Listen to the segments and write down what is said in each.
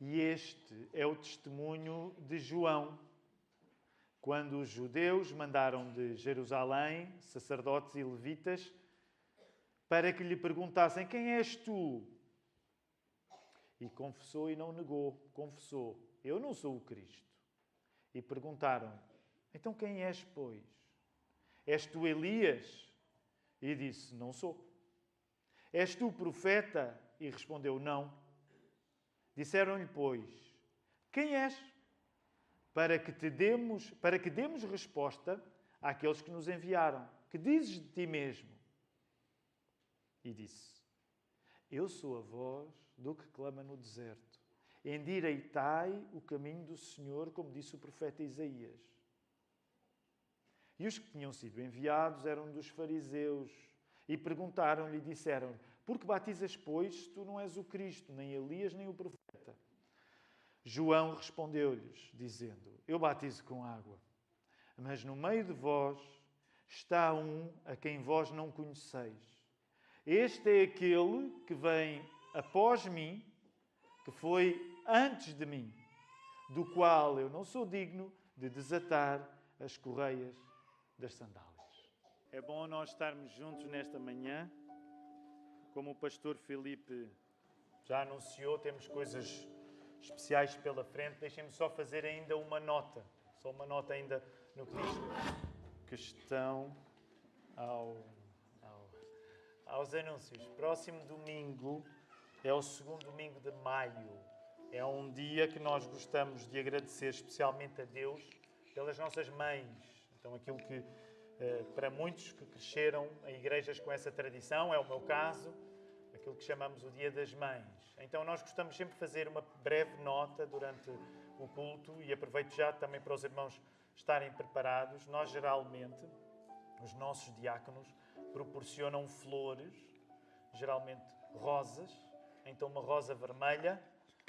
E este é o testemunho de João, quando os judeus mandaram de Jerusalém sacerdotes e levitas para que lhe perguntassem: quem és tu? E confessou e não negou. Confessou: eu não sou o Cristo. E perguntaram: então quem és, pois? És tu Elias? E disse: não sou. És tu profeta? E respondeu: não. Disseram-lhe, pois: quem és? Para que demos resposta àqueles que nos enviaram. Que dizes de ti mesmo? E disse: eu sou a voz do que clama no deserto. Endireitai o caminho do Senhor, como disse o profeta Isaías. E os que tinham sido enviados eram dos fariseus. E perguntaram-lhe e disseram-lhe: por que batizas, pois, se tu não és o Cristo, nem Elias, nem o profeta? João respondeu-lhes, dizendo: eu batizo com água, mas no meio de vós está um a quem vós não conheceis. Este é aquele que vem após mim, que foi antes de mim, do qual eu não sou digno de desatar as correias das sandálias. É bom nós estarmos juntos nesta manhã. Como o pastor Filipe já anunciou, temos coisas especiais pela frente. Deixem-me só fazer ainda uma nota. Só uma nota ainda no que diz questão aos anúncios. Próximo domingo é o segundo domingo de maio. É um dia que nós gostamos de agradecer especialmente a Deus pelas nossas mães. Então, aquilo que, para muitos que cresceram em igrejas com essa tradição, é o meu caso, aquilo que chamamos o Dia das Mães. Então, nós gostamos sempre de fazer uma breve nota durante o culto e aproveito já também para os irmãos estarem preparados. Nós, geralmente, os nossos diáconos proporcionam flores, geralmente rosas, então uma rosa vermelha,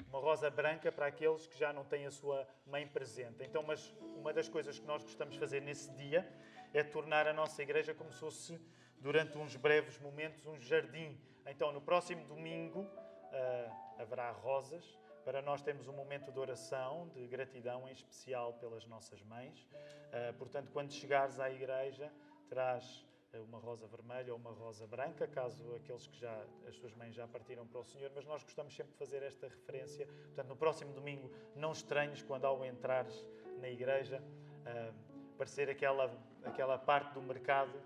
uma rosa branca para aqueles que já não têm a sua mãe presente. Então, mas uma das coisas que nós gostamos de fazer nesse dia é tornar a nossa igreja como se fosse, durante uns breves momentos, um jardim. Então, no próximo domingo haverá rosas, para nós termos um momento de oração, de gratidão em especial pelas nossas mães. Portanto, quando chegares à igreja, terás uma rosa vermelha ou uma rosa branca, caso aqueles que as suas mães já partiram para o Senhor, mas nós gostamos sempre de fazer esta referência. Portanto, no próximo domingo, não estranhes quando ao entrares na igreja, parecer aquela parte do mercado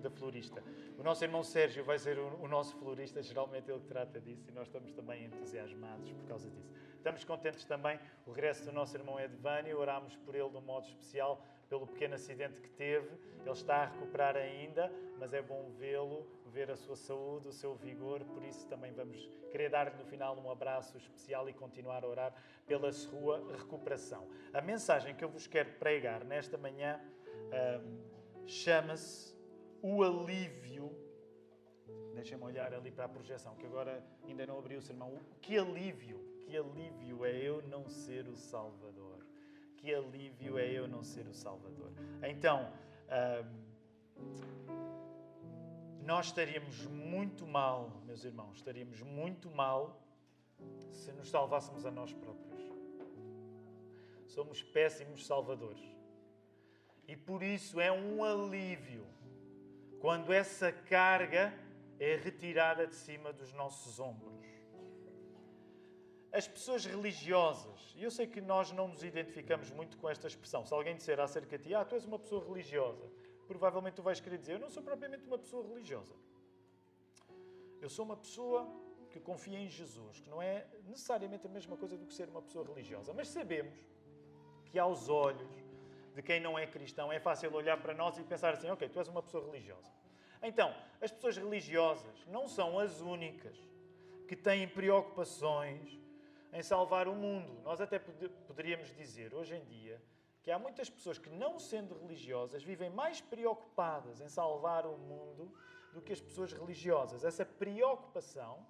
da florista. O nosso irmão Sérgio vai ser o nosso florista, geralmente ele que trata disso, e nós estamos também entusiasmados por causa disso. Estamos contentes também, o regresso do nosso irmão Edvânio, orámos por ele de um modo especial, pelo pequeno acidente que teve. Ele está a recuperar ainda, mas é bom vê-lo, ver a sua saúde, o seu vigor, por isso também vamos querer dar-lhe no final um abraço especial e continuar a orar pela sua recuperação. A mensagem que eu vos quero pregar nesta manhã chama-se o alívio. Deixem-me olhar ali para a projeção, que agora ainda não abri o sermão. Que alívio é eu não ser o Salvador. Que alívio é eu não ser o Salvador. Então, nós estaríamos muito mal, meus irmãos, estaríamos muito mal se nos salvássemos a nós próprios. Somos péssimos salvadores. E por isso é um alívio quando essa carga é retirada de cima dos nossos ombros. As pessoas religiosas, e eu sei que nós não nos identificamos muito com esta expressão. Se alguém disser acerca de ti, tu és uma pessoa religiosa, provavelmente tu vais querer dizer: eu não sou propriamente uma pessoa religiosa. Eu sou uma pessoa que confia em Jesus, que não é necessariamente a mesma coisa do que ser uma pessoa religiosa. Mas sabemos que aos olhos de quem não é cristão é fácil olhar para nós e pensar assim: ok, tu és uma pessoa religiosa. Então, as pessoas religiosas não são as únicas que têm preocupações em salvar o mundo. Nós até poderíamos dizer, hoje em dia, que há muitas pessoas que, não sendo religiosas, vivem mais preocupadas em salvar o mundo do que as pessoas religiosas. Essa preocupação,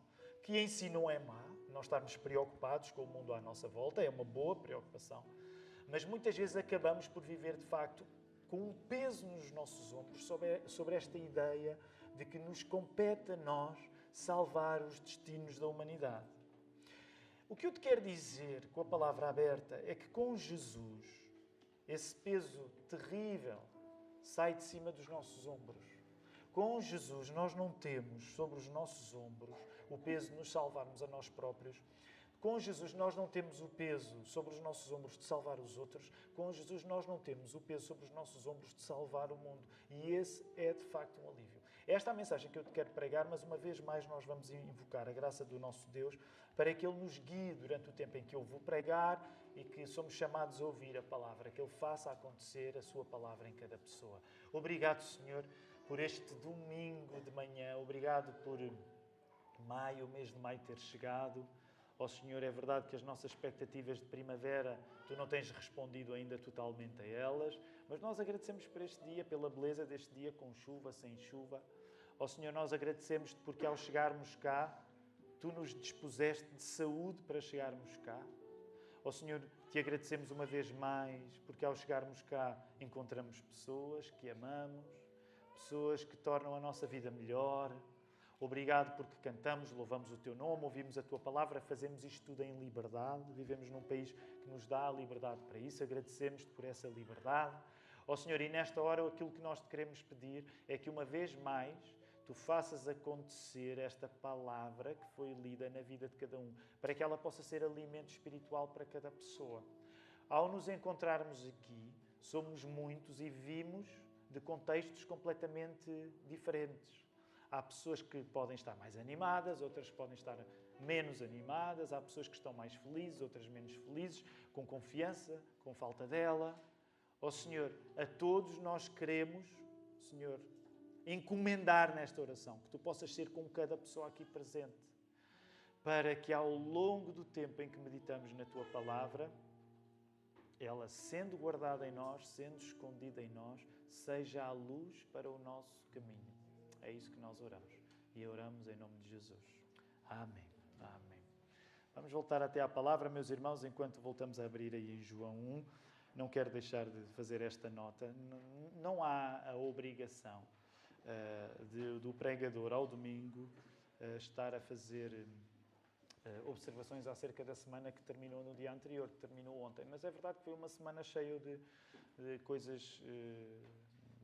que em si não é má, nós estarmos preocupados com o mundo à nossa volta, é uma boa preocupação, mas muitas vezes acabamos por viver, de facto, com um peso nos nossos ombros sobre esta ideia de que nos compete a nós salvar os destinos da humanidade. O que eu te quero dizer com a palavra aberta é que com Jesus, esse peso terrível sai de cima dos nossos ombros. Com Jesus, nós não temos sobre os nossos ombros o peso de nos salvarmos a nós próprios. Com Jesus, nós não temos o peso sobre os nossos ombros de salvar os outros. Com Jesus, nós não temos o peso sobre os nossos ombros de salvar o mundo. E esse é, de facto, um alívio. Esta é a mensagem que eu te quero pregar, mas uma vez mais nós vamos invocar a graça do nosso Deus para que Ele nos guie durante o tempo em que eu vou pregar e que somos chamados a ouvir a palavra, que Ele faça acontecer a sua palavra em cada pessoa. Obrigado, Senhor, por este domingo de manhã. Obrigado por maio, o mês de maio ter chegado. Ó Senhor, é verdade que as nossas expectativas de primavera, Tu não tens respondido ainda totalmente a elas, mas nós agradecemos por este dia, pela beleza deste dia, com chuva, sem chuva. Ó Senhor, nós agradecemos-Te porque ao chegarmos cá, Tu nos dispuseste de saúde para chegarmos cá. Ó Senhor, Te agradecemos uma vez mais porque ao chegarmos cá encontramos pessoas que amamos, pessoas que tornam a nossa vida melhor. Obrigado porque cantamos, louvamos o Teu nome, ouvimos a Tua palavra, fazemos isto tudo em liberdade. Vivemos num país que nos dá a liberdade para isso. Agradecemos-Te por essa liberdade. Ó Senhor, e nesta hora aquilo que nós Te queremos pedir é que uma vez mais Tu faças acontecer esta palavra que foi lida na vida de cada um, para que ela possa ser alimento espiritual para cada pessoa. Ao nos encontrarmos aqui, somos muitos e vimos de contextos completamente diferentes. Há pessoas que podem estar mais animadas, outras podem estar menos animadas. Há pessoas que estão mais felizes, outras menos felizes, com confiança, com falta dela. Ó Senhor, a todos nós queremos, Senhor, encomendar nesta oração, que Tu possas ser com cada pessoa aqui presente, para que ao longo do tempo em que meditamos na Tua palavra, ela sendo guardada em nós, sendo escondida em nós, seja a luz para o nosso caminho. É isso que nós oramos. E oramos em nome de Jesus. Amém. Amém. Vamos voltar até à palavra, meus irmãos, enquanto voltamos a abrir aí em João 1. Não quero deixar de fazer esta nota. Não há a obrigação do pregador ao domingo estar a fazer observações acerca da semana que terminou no dia anterior, que terminou ontem. Mas é verdade que foi uma semana cheia de coisas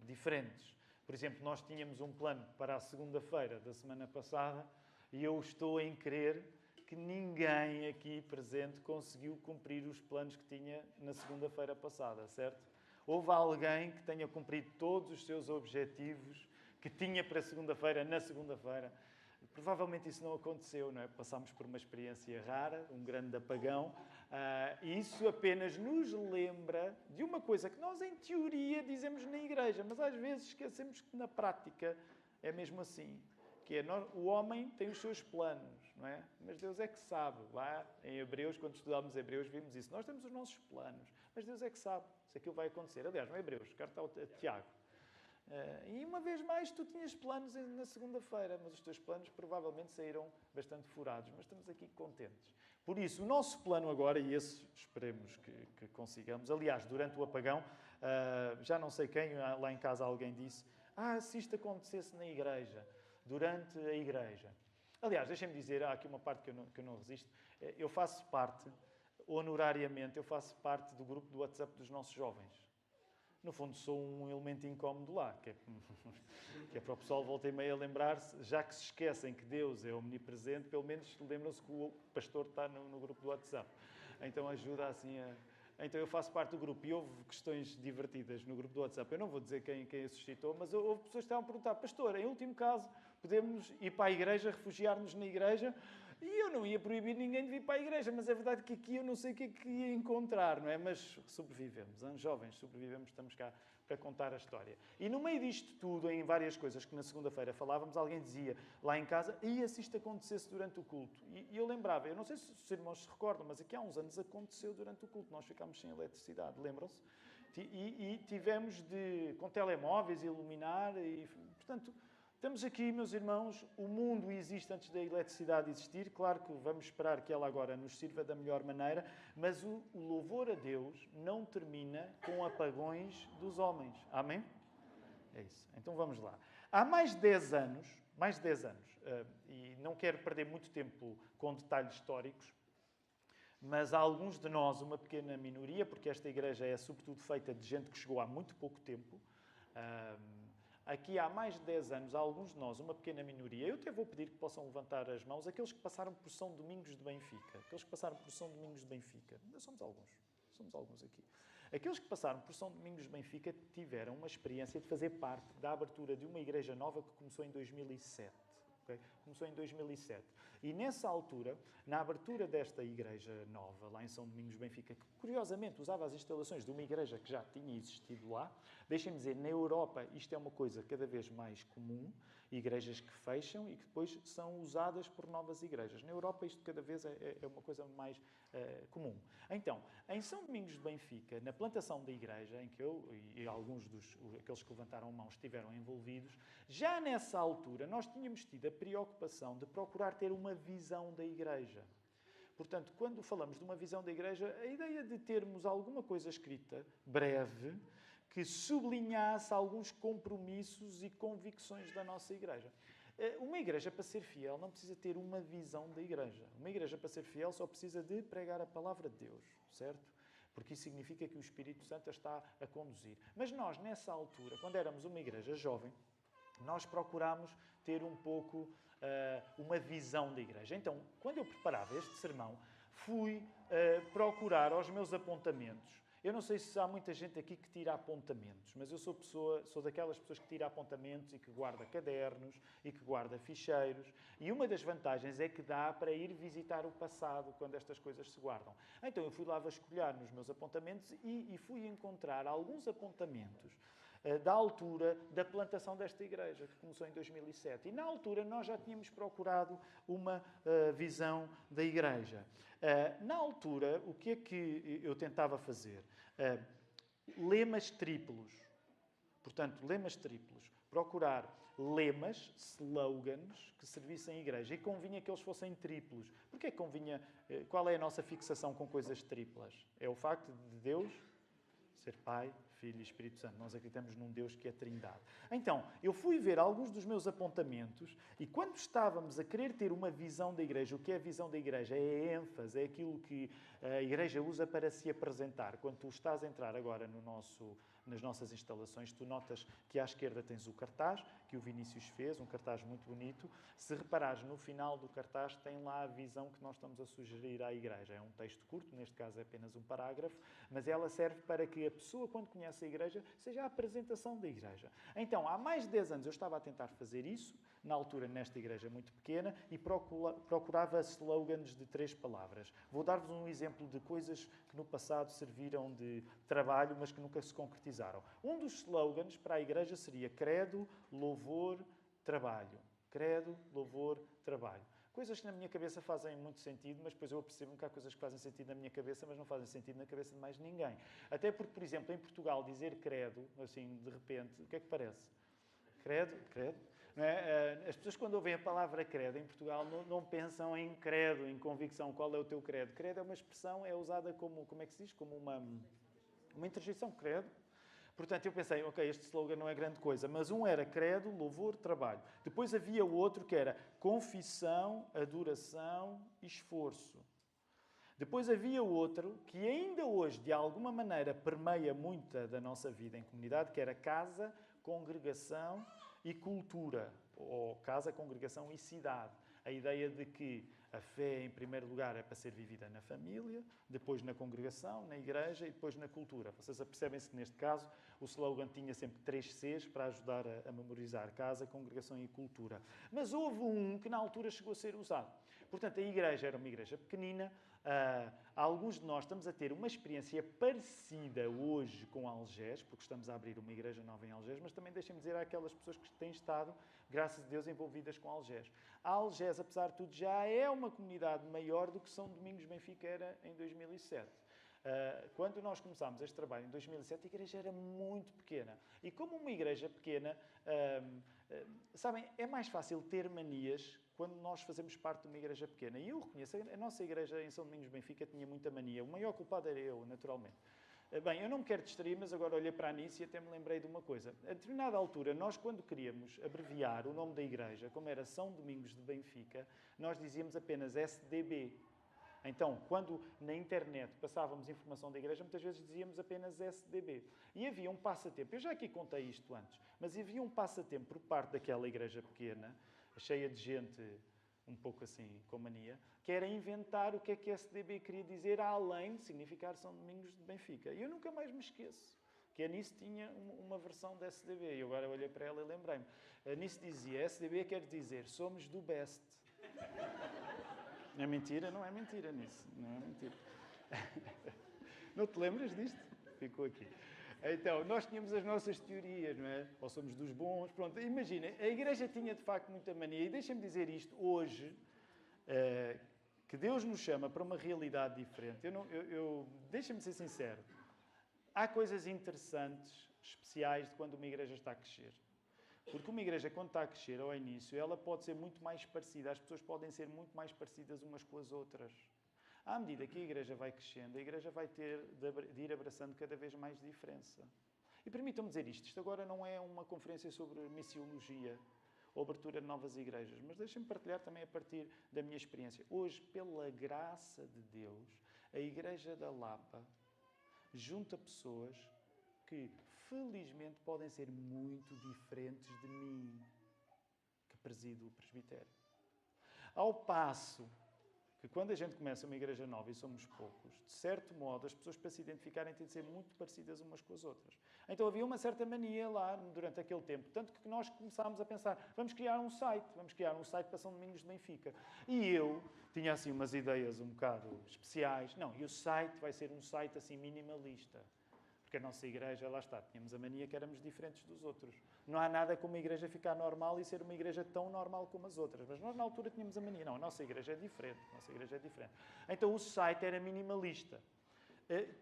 diferentes. Por exemplo, nós tínhamos um plano para a segunda-feira da semana passada e eu estou em crer que ninguém aqui presente conseguiu cumprir os planos que tinha na segunda-feira passada, certo? Houve alguém que tenha cumprido todos os seus objetivos que tinha para segunda-feira, na segunda-feira. Provavelmente isso não aconteceu, não é? Passámos por uma experiência rara, um grande apagão, e isso apenas nos lembra de uma coisa que nós, em teoria, dizemos na igreja, mas às vezes esquecemos que na prática é mesmo assim, que é o homem tem os seus planos, não é? Mas Deus é que sabe. Lá em Hebreus, quando estudámos Hebreus, vimos isso. Nós temos os nossos planos, mas Deus é que sabe se aquilo vai acontecer. Aliás, não é Hebreus, carta a Tiago. E uma vez mais, tu tinhas planos na segunda-feira, mas os teus planos provavelmente saíram bastante furados, mas estamos aqui contentes. Por isso, o nosso plano agora, e esse esperemos que consigamos, aliás, durante o apagão, já não sei quem, lá em casa alguém disse, se isto acontecesse na igreja, durante a igreja. Aliás, deixem-me dizer, há aqui uma parte que eu não resisto, eu faço parte, honorariamente, eu faço parte do grupo do WhatsApp dos nossos jovens. No fundo, sou um elemento incómodo lá, que é para o pessoal volta e meia lembrar-se, já que se esquecem que Deus é omnipresente, pelo menos lembram-se que o pastor está no grupo do WhatsApp. Então ajuda assim a... Então eu faço parte do grupo e houve questões divertidas no grupo do WhatsApp. Eu não vou dizer quem a suscitou, mas houve pessoas que estavam a perguntar, pastor, em último caso, podemos ir para a igreja, refugiar-nos na igreja? E eu não ia proibir ninguém de vir para a igreja, mas é verdade que aqui eu não sei o que é que ia encontrar, não é? Mas sobrevivemos, jovens, sobrevivemos, estamos cá para contar a história. E no meio disto tudo, em várias coisas que na segunda-feira falávamos, alguém dizia lá em casa, se isto acontecesse durante o culto. E eu lembrava, eu não sei se os irmãos se recordam, mas aqui há uns anos aconteceu durante o culto, nós ficámos sem eletricidade, lembram-se? E tivemos com telemóveis iluminar, e portanto... Estamos aqui, meus irmãos, o mundo existe antes da eletricidade existir. Claro que vamos esperar que ela agora nos sirva da melhor maneira, mas o louvor a Deus não termina com apagões dos homens. Amém? É isso. Então vamos lá. Há mais de 10 anos, e não quero perder muito tempo com detalhes históricos, mas há alguns de nós, uma pequena minoria, porque esta igreja é sobretudo feita de gente que chegou há muito pouco tempo. Aqui há mais de 10 anos, há alguns de nós, uma pequena minoria. Eu até vou pedir que possam levantar as mãos aqueles que passaram por São Domingos de Benfica. Aqueles que passaram por São Domingos de Benfica. Ainda somos alguns aqui. Aqueles que passaram por São Domingos de Benfica tiveram uma experiência de fazer parte da abertura de uma igreja nova que começou em 2007. Okay? Começou em 2007. E nessa altura, na abertura desta igreja nova, lá em São Domingos de Benfica, que curiosamente usava as instalações de uma igreja que já tinha existido lá, deixem-me dizer, na Europa isto é uma coisa cada vez mais comum, igrejas que fecham e que depois são usadas por novas igrejas. Na Europa isto cada vez é uma coisa mais comum. Então, em São Domingos de Benfica, na plantação da igreja, em que eu e alguns aqueles que levantaram a mão estiveram envolvidos, já nessa altura nós tínhamos tido a preocupação de procurar ter uma visão da igreja. Portanto, quando falamos de uma visão da igreja, a ideia de termos alguma coisa escrita, breve, que sublinhasse alguns compromissos e convicções da nossa igreja. Uma igreja, para ser fiel, não precisa ter uma visão da igreja. Uma igreja, para ser fiel, só precisa de pregar a palavra de Deus, certo? Porque isso significa que o Espírito Santo a está a conduzir. Mas nós, nessa altura, quando éramos uma igreja jovem, nós procurámos ter um pouco uma visão da igreja. Então, quando eu preparava este sermão, fui procurar aos meus apontamentos. Eu não sei se há muita gente aqui que tira apontamentos, mas eu sou daquelas pessoas que tira apontamentos e que guarda cadernos e que guarda ficheiros. E uma das vantagens é que dá para ir visitar o passado quando estas coisas se guardam. Então eu fui lá vasculhar nos meus apontamentos e fui encontrar alguns apontamentos da altura da plantação desta igreja, que começou em 2007. E na altura nós já tínhamos procurado uma visão da igreja. Na altura, o que é que eu tentava fazer? Lemas triplos. Portanto, lemas triplos. Procurar lemas, slogans, que servissem à igreja. E convinha que eles fossem triplos. Porquê que convinha? Qual é a nossa fixação com coisas triplas? É o facto de Deus ser Pai, Filho e Espírito Santo. Nós acreditamos num Deus que é Trindade. Então, eu fui ver alguns dos meus apontamentos e quando estávamos a querer ter uma visão da igreja, o que é a visão da igreja? É a ênfase, é aquilo que a igreja usa para se apresentar. Quando tu estás a entrar agora nas nossas instalações, tu notas que à esquerda tens o cartaz, que o Vinícius fez, um cartaz muito bonito. Se reparares, no final do cartaz tem lá a visão que nós estamos a sugerir à igreja. É um texto curto, neste caso é apenas um parágrafo, mas ela serve para que a pessoa, quando conhece a igreja, seja a apresentação da igreja. Então, há mais de 10 anos eu estava a tentar fazer isso, na altura nesta igreja muito pequena, e procurava slogans de 3 palavras. Vou dar-vos um exemplo de coisas que no passado serviram de trabalho, mas que nunca se concretizaram. Um dos slogans para a igreja seria credo, louvor, trabalho. Credo, louvor, trabalho. Coisas que na minha cabeça fazem muito sentido, mas depois eu percebo que há coisas que fazem sentido na minha cabeça, mas não fazem sentido na cabeça de mais ninguém. Até porque, por exemplo, em Portugal, dizer credo, assim, de repente, o que é que parece? Credo? Credo? Não é? As pessoas, quando ouvem a palavra credo em Portugal, não pensam em credo, em convicção. Qual é o teu credo? Credo é uma expressão, é usada como é que se diz? Como uma interjeição, credo. Portanto, eu pensei, ok, este slogan não é grande coisa, mas um era credo, louvor, trabalho. Depois havia o outro que era confissão, adoração e esforço. Depois havia o outro que ainda hoje, de alguma maneira, permeia muita da nossa vida em comunidade, que era casa, congregação e cultura. Ou casa, congregação e cidade. A ideia de que a fé, em primeiro lugar, é para ser vivida na família, depois na congregação, na igreja e depois na cultura. Vocês percebem-se que, neste caso, o slogan tinha sempre 3 Cs para ajudar a memorizar: casa, congregação e cultura. Mas houve um que, na altura, chegou a ser usado. Portanto, a igreja era uma igreja pequenina. Alguns de nós estamos a ter uma experiência parecida hoje com Algés, porque estamos a abrir uma igreja nova em Algés, mas também deixem-me dizer àquelas pessoas que têm estado, graças a Deus, envolvidas com Algés. A Algés, apesar de tudo, já é uma comunidade maior do que São Domingos de Benfica era em 2007. Quando nós começámos este trabalho em 2007, a igreja era muito pequena. E como uma igreja pequena, sabem, é mais fácil ter manias quando nós fazemos parte de uma igreja pequena. E eu reconheço, a nossa igreja em São Domingos de Benfica tinha muita mania. O maior culpado era eu, naturalmente. Bem, eu não me quero distrair, mas agora olhei para a Anice e até me lembrei de uma coisa. A determinada altura, nós quando queríamos abreviar o nome da igreja, como era São Domingos de Benfica, nós dizíamos apenas SDB. Então, quando na internet passávamos informação da igreja, muitas vezes dizíamos apenas SDB. E havia um passatempo, eu já aqui contei isto antes, mas havia um passatempo por parte daquela igreja pequena, cheia de gente um pouco assim com mania, que era inventar o que é que SDB queria dizer, além de significar São Domingos de Benfica. E eu nunca mais me esqueço que a Nice tinha uma versão da SDB. E agora olhei para ela e lembrei-me. A Nice dizia, SDB quer dizer, somos do best. É mentira? Não é mentira nisso. Não é mentira. Não te lembras disto? Ficou aqui. Então, nós tínhamos as nossas teorias, não é? Ou somos dos bons. Pronto, imagina, a igreja tinha de facto muita mania. E deixa-me dizer isto hoje, que Deus nos chama para uma realidade diferente. Deixa-me ser sincero. Há coisas interessantes, especiais, de quando uma igreja está a crescer. Porque uma igreja, quando está a crescer ao início, ela pode ser muito mais parecida. As pessoas podem ser muito mais parecidas umas com as outras. À medida que a igreja vai crescendo, a igreja vai ter de ir abraçando cada vez mais diferença. E permitam-me dizer isto. Isto agora não é uma conferência sobre missiologia ou abertura de novas igrejas. Mas deixem-me partilhar também a partir da minha experiência. Hoje, pela graça de Deus, a Igreja da Lapa junta pessoas que, felizmente, podem ser muito diferentes de mim, que presido o presbitério. Ao passo que, quando a gente começa uma igreja nova e somos poucos, de certo modo, as pessoas, para se identificarem, têm de ser muito parecidas umas com as outras. Então havia uma certa mania lá, durante aquele tempo, tanto que nós começámos a pensar, vamos criar um site para São Domingos de Benfica. E eu tinha, assim, umas ideias um bocado especiais. Não, e o site vai ser um site, assim, minimalista. Porque a nossa igreja, lá está, tínhamos a mania que éramos diferentes dos outros. Não há nada como uma igreja ficar normal e ser uma igreja tão normal como as outras. Mas nós, na altura, tínhamos a mania. Não, a nossa igreja é diferente. Então, o site era minimalista.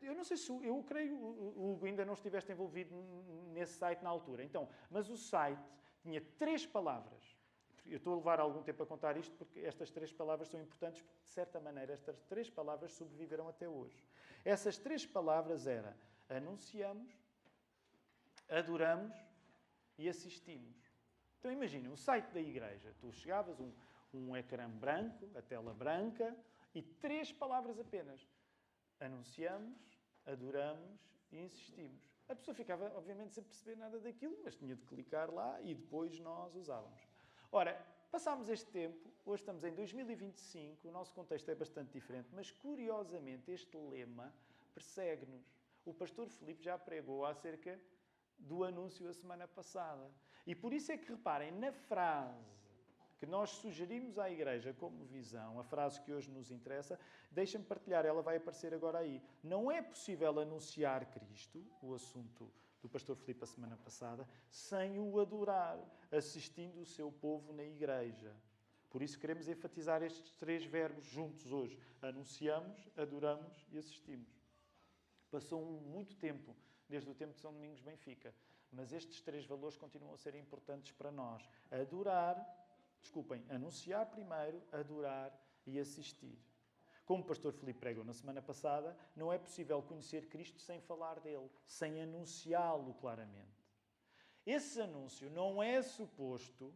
Eu não sei se... Eu creio, Hugo, ainda não estiveste envolvido nesse site na altura. Então, mas o site tinha 3 palavras. Eu estou a levar algum tempo a contar isto porque estas 3 palavras são importantes porque, de certa maneira, estas 3 palavras sobreviveram até hoje. Essas 3 palavras eram anunciamos, adoramos e assistimos. Então imaginem, o site da igreja. Tu chegavas, um ecrã branco, a tela branca e 3 palavras apenas. Anunciamos, adoramos e insistimos. A pessoa ficava, obviamente, sem perceber nada daquilo, mas tinha de clicar lá e depois nós usávamos. Ora, passámos este tempo, hoje estamos em 2025, o nosso contexto é bastante diferente, mas curiosamente este lema persegue-nos. O pastor Filipe já pregou acerca do anúncio a semana passada. E por isso é que, reparem, na frase que nós sugerimos à igreja como visão, a frase que hoje nos interessa, deixem-me partilhar, ela vai aparecer agora aí. Não é possível anunciar Cristo, o assunto do pastor Filipe a semana passada, sem o adorar, assistindo o seu povo na igreja. Por isso queremos enfatizar estes 3 verbos juntos hoje. Anunciamos, adoramos e assistimos. Passou muito tempo, desde o tempo de São Domingos de Benfica, mas estes 3 valores continuam a ser importantes para nós. Anunciar primeiro, adorar e assistir. Como o pastor Filipe pregou na semana passada, não é possível conhecer Cristo sem falar dele, sem anunciá-lo claramente. Esse anúncio não é suposto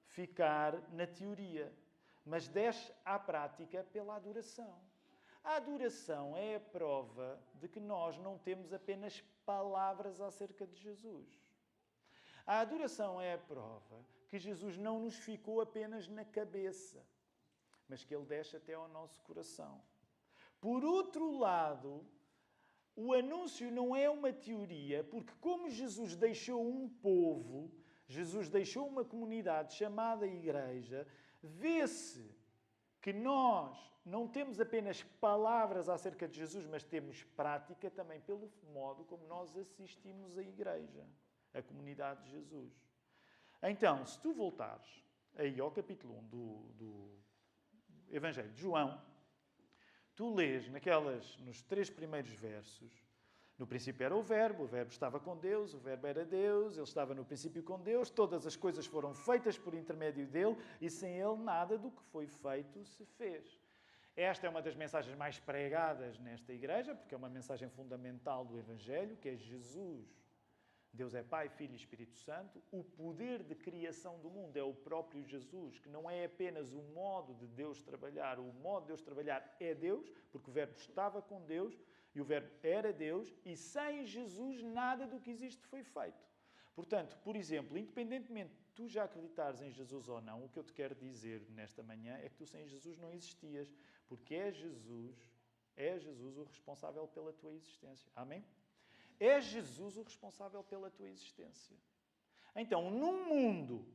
ficar na teoria, mas desce à prática pela adoração. A adoração é a prova de que nós não temos apenas palavras acerca de Jesus. A adoração é a prova que Jesus não nos ficou apenas na cabeça, mas que Ele desce até ao nosso coração. Por outro lado, o anúncio não é uma teoria, porque como Jesus deixou um povo, Jesus deixou uma comunidade chamada Igreja, vê-se que nós não temos apenas palavras acerca de Jesus, mas temos prática também pelo modo como nós assistimos a Igreja, a comunidade de Jesus. Então, se tu voltares aí ao capítulo 1 do Evangelho de João, tu lês nos 3 primeiros versos, no princípio era o Verbo estava com Deus, o Verbo era Deus, Ele estava no princípio com Deus, todas as coisas foram feitas por intermédio dele e sem Ele nada do que foi feito se fez. Esta é uma das mensagens mais pregadas nesta igreja, porque é uma mensagem fundamental do Evangelho, que é Jesus Deus é Pai, Filho e Espírito Santo. O poder de criação do mundo é o próprio Jesus, que não é apenas o modo de Deus trabalhar. O modo de Deus trabalhar é Deus, porque o Verbo estava com Deus e o Verbo era Deus, e sem Jesus nada do que existe foi feito. Portanto, por exemplo, independentemente de tu já acreditares em Jesus ou não, o que eu te quero dizer nesta manhã é que tu sem Jesus não existias, porque é Jesus o responsável pela tua existência. Amém? É Jesus o responsável pela tua existência. Então, num mundo,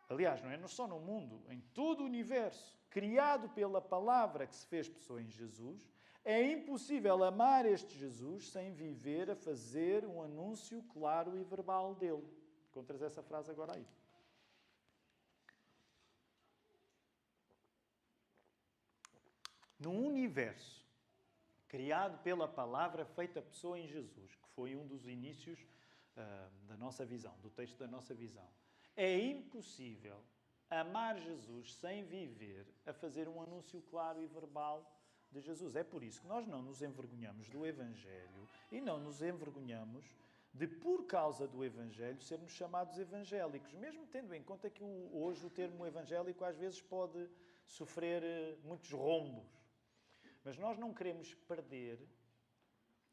aliás, não é só no mundo, em todo o universo, criado pela palavra que se fez pessoa em Jesus, é impossível amar este Jesus sem viver a fazer um anúncio claro e verbal dele. Encontras essa frase agora aí. Num universo criado pela palavra feita pessoa em Jesus, que foi um dos inícios da nossa visão, do texto da nossa visão, é impossível amar Jesus sem viver a fazer um anúncio claro e verbal de Jesus. É por isso que nós não nos envergonhamos do Evangelho e não nos envergonhamos de, por causa do Evangelho, sermos chamados evangélicos, mesmo tendo em conta que hoje o termo evangélico às vezes pode sofrer muitos rombos. Mas nós não queremos perder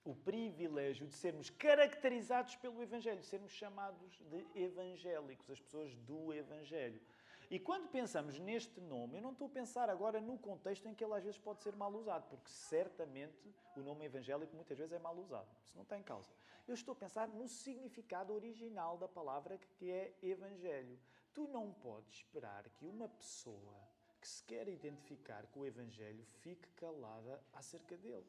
o privilégio de sermos caracterizados pelo Evangelho, de sermos chamados de evangélicos, as pessoas do Evangelho. E quando pensamos neste nome, eu não estou a pensar agora no contexto em que ele às vezes pode ser mal usado, porque certamente o nome evangélico muitas vezes é mal usado. Isso não está em causa. Eu estou a pensar no significado original da palavra que é evangelho. Tu não podes esperar que uma pessoa que se quer identificar com o evangelho fique calada acerca dele.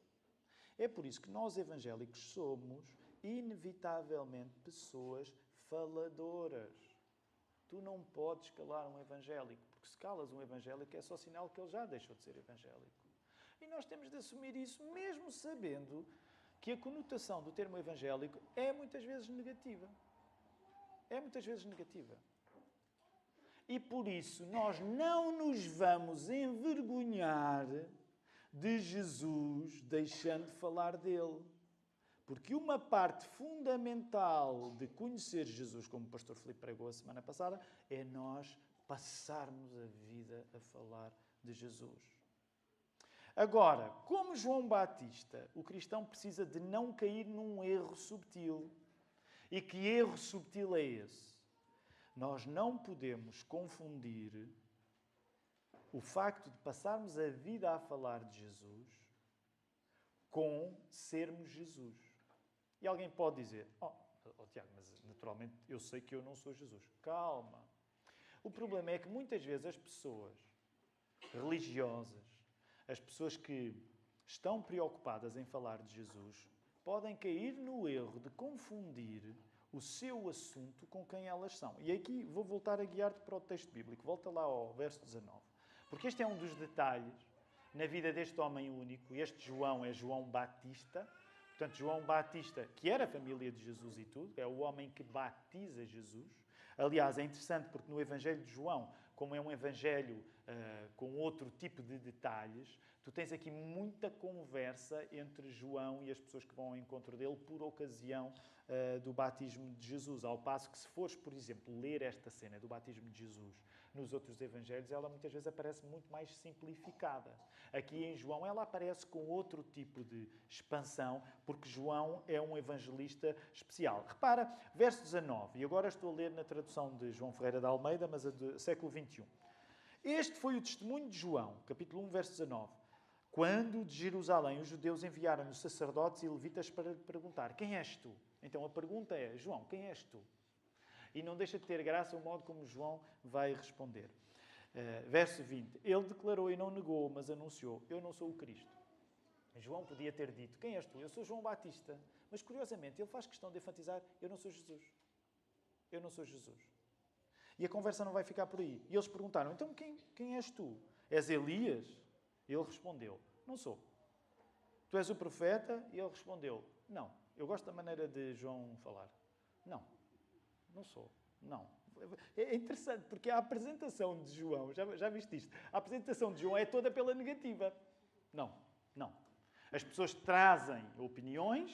É por isso que nós evangélicos somos, inevitavelmente, pessoas faladoras. Tu não podes calar um evangélico, porque se calas um evangélico é só sinal que ele já deixou de ser evangélico. E nós temos de assumir isso, mesmo sabendo que a conotação do termo evangélico é muitas vezes negativa. É muitas vezes negativa. E por isso nós não nos vamos envergonhar de Jesus deixando de falar dele. Porque uma parte fundamental de conhecer Jesus, como o pastor Filipe pregou a semana passada, é nós passarmos a vida a falar de Jesus. Agora, como João Batista, o cristão precisa de não cair num erro subtil. E que erro subtil é esse? Nós não podemos confundir o facto de passarmos a vida a falar de Jesus com sermos Jesus. E alguém pode dizer, Tiago, mas naturalmente eu sei que eu não sou Jesus. Calma. O problema é que muitas vezes as pessoas religiosas, as pessoas que estão preocupadas em falar de Jesus, podem cair no erro de confundir o seu assunto com quem elas são. E aqui vou voltar a guiar-te para o texto bíblico. Volta lá ao verso 19. Porque este é um dos detalhes na vida deste homem único. Este João é João Batista. Portanto, João Batista, que era a família de Jesus e tudo, é o homem que batiza Jesus. Aliás, é interessante porque no Evangelho de João, como é um Evangelho com outro tipo de detalhes, tu tens aqui muita conversa entre João e as pessoas que vão ao encontro dele por ocasião do batismo de Jesus. Ao passo que, se fores, por exemplo, ler esta cena do batismo de Jesus nos outros Evangelhos, ela muitas vezes aparece muito mais simplificada. Aqui em João ela aparece com outro tipo de expansão, porque João é um evangelista especial. Repara, verso 19, e agora estou a ler na tradução de João Ferreira de Almeida, mas a do século XXI. Este foi o testemunho de João, capítulo 1, verso 19. Quando de Jerusalém os judeus enviaram os sacerdotes e levitas para lhe perguntar: quem és tu? Então a pergunta é: João, quem és tu? E não deixa de ter graça o modo como João vai responder. Verso 20. Ele declarou e não negou, mas anunciou: eu não sou o Cristo. João podia ter dito: quem és tu? Eu sou João Batista. Mas, curiosamente, ele faz questão de enfatizar: eu não sou Jesus. Eu não sou Jesus. E a conversa não vai ficar por aí. E eles perguntaram: então quem és tu? És Elias? Ele respondeu: não sou. Tu és o profeta? E ele respondeu: não. Eu gosto da maneira de João falar. Não sou. Não. É interessante, porque a apresentação de João, já viste isto? A apresentação de João é toda pela negativa. Não. As pessoas trazem opiniões,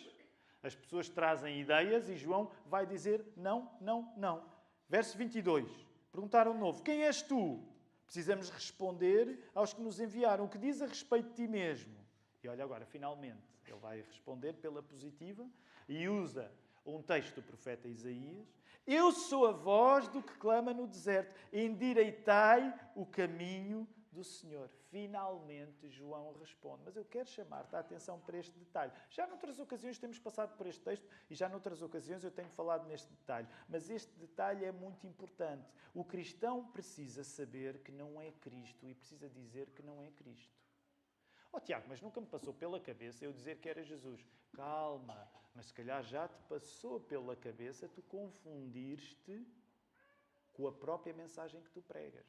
As pessoas trazem ideias e João vai dizer não, não, não. Verso 22. Perguntaram de novo, quem és tu? Precisamos responder aos que nos enviaram. O que diz a respeito de ti mesmo? E olha agora, finalmente, ele vai responder pela positiva e usa um texto do profeta Isaías. Eu sou a voz do que clama no deserto. Endireitai o caminho do Senhor. Finalmente, João responde. Mas eu quero chamar-te a atenção para este detalhe. Já noutras ocasiões temos passado por este texto e já noutras ocasiões eu tenho falado neste detalhe. Mas este detalhe é muito importante. O cristão precisa saber que não é Cristo e precisa dizer que não é Cristo. Oh, Tiago, mas nunca me passou pela cabeça eu dizer que era Jesus. Calma, mas se calhar já te passou pela cabeça tu confundir-te com a própria mensagem que tu pregas.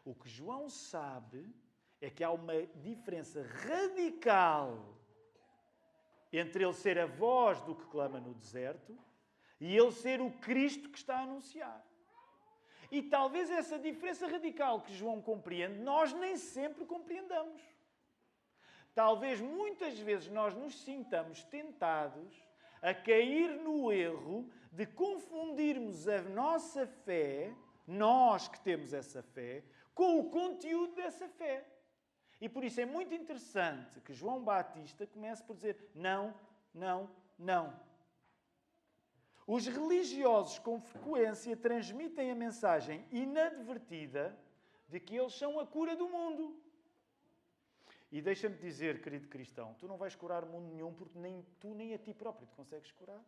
O que João sabe é que há uma diferença radical entre ele ser a voz do que clama no deserto e ele ser o Cristo que está a anunciar. E talvez essa diferença radical que João compreende, nós nem sempre compreendamos. Talvez muitas vezes nós nos sintamos tentados a cair no erro de confundirmos a nossa fé, nós que temos essa fé, com o conteúdo dessa fé. E por isso é muito interessante que João Batista comece por dizer não, não, não. Os religiosos com frequência transmitem a mensagem inadvertida de que eles são a cura do mundo. E deixa-me dizer, querido cristão, tu não vais curar o mundo nenhum porque nem tu nem a ti próprio te consegues curar.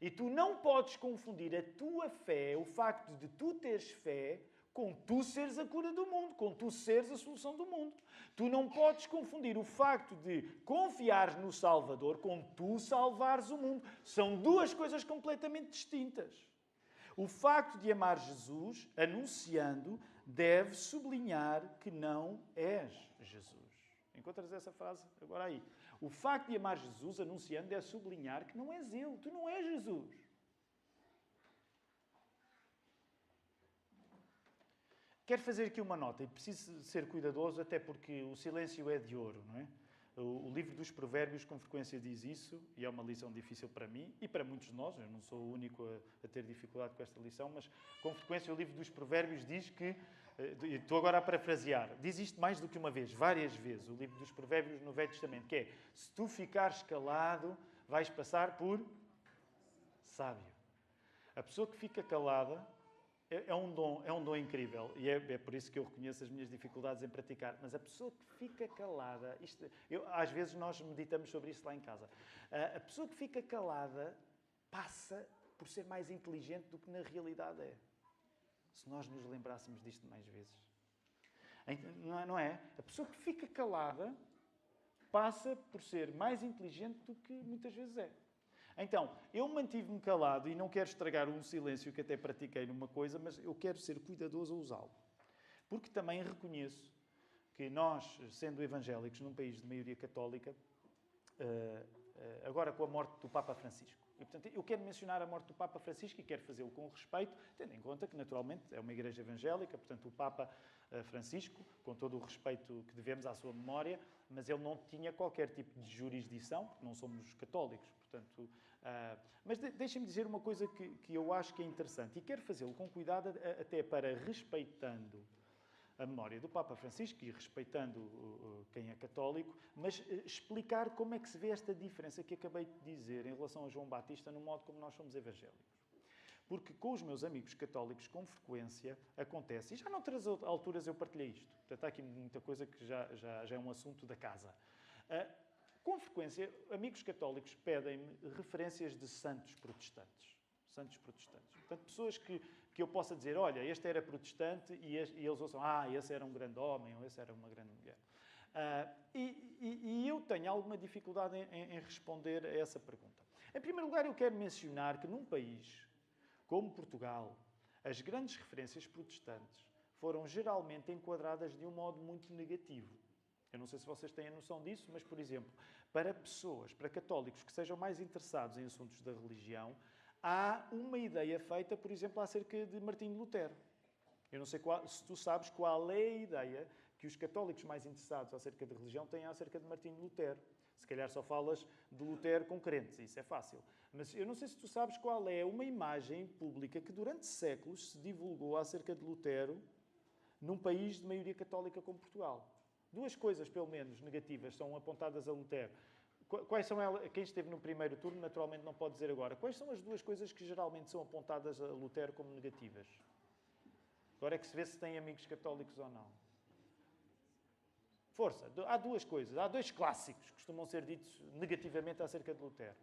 E tu não podes confundir a tua fé, o facto de tu teres fé, com tu seres a cura do mundo, com tu seres a solução do mundo. Tu não podes confundir o facto de confiares no Salvador com tu salvares o mundo. São duas coisas completamente distintas. O facto de amar Jesus, anunciando, deve sublinhar que não és Jesus. Encontras essa frase agora aí. O facto de amar Jesus, anunciando, deve sublinhar que não és Ele. Tu não és Jesus. Quero fazer aqui uma nota e preciso ser cuidadoso, até porque o silêncio é de ouro, não é? O livro dos Provérbios com frequência diz isso, e é uma lição difícil para mim e para muitos de nós. Eu não sou o único a ter dificuldade com esta lição, mas com frequência o livro dos Provérbios diz que, estou agora a parafrasear, diz isto mais do que uma vez, várias vezes, o livro dos Provérbios no Velho Testamento, que é, se tu ficares calado, vais passar por sábio. A pessoa que fica calada é um dom incrível e é por isso que eu reconheço as minhas dificuldades em praticar. Mas a pessoa que fica calada, às vezes nós meditamos sobre isso lá em casa, a pessoa que fica calada passa por ser mais inteligente do que na realidade é. Se nós nos lembrássemos disto mais vezes. Não é? A pessoa que fica calada passa por ser mais inteligente do que muitas vezes é. Então, eu mantive-me calado e não quero estragar um silêncio que até pratiquei numa coisa, mas eu quero ser cuidadoso a usá-lo. Porque também reconheço que nós, sendo evangélicos num país de maioria católica, agora com a morte do Papa Francisco, e, portanto, eu quero mencionar a morte do Papa Francisco e quero fazê-lo com respeito, tendo em conta que, naturalmente, é uma igreja evangélica, portanto, o Papa Francisco, com todo o respeito que devemos à sua memória, mas ele não tinha qualquer tipo de jurisdição, porque não somos católicos, portanto... mas deixem-me dizer uma coisa que eu acho que é interessante, e quero fazê-lo com cuidado, até para respeitando a memória do Papa Francisco e respeitando quem é católico, mas explicar como é que se vê esta diferença que acabei de dizer em relação a João Batista no modo como nós somos evangélicos. Porque com os meus amigos católicos, com frequência, acontece, e já noutras alturas eu partilhei isto, portanto há aqui muita coisa que já é um assunto da casa. Com frequência, amigos católicos pedem-me referências de santos protestantes. Santos protestantes. Portanto, pessoas que eu possa dizer, olha, este era protestante e eles ouçam, esse era um grande homem ou esse era uma grande mulher. E eu tenho alguma dificuldade em responder a essa pergunta. Em primeiro lugar, eu quero mencionar que num país como Portugal, as grandes referências protestantes foram geralmente enquadradas de um modo muito negativo. Eu não sei se vocês têm a noção disso, mas, por exemplo, para católicos que sejam mais interessados em assuntos da religião, há uma ideia feita, por exemplo, acerca de Martinho Lutero. Eu não sei se tu sabes qual é a ideia que os católicos mais interessados acerca de religião têm acerca de Martinho Lutero. Se calhar só falas de Lutero com crentes, isso é fácil. Mas eu não sei se tu sabes qual é uma imagem pública que durante séculos se divulgou acerca de Lutero num país de maioria católica como Portugal. Duas coisas, pelo menos, negativas são apontadas a Lutero. Quais são elas? Quem esteve no primeiro turno, naturalmente, não pode dizer agora. Quais são as duas coisas que geralmente são apontadas a Lutero como negativas? Agora é que se vê se tem amigos católicos ou não. Força. Há duas coisas. Há dois clássicos que costumam ser ditos negativamente acerca de Lutero.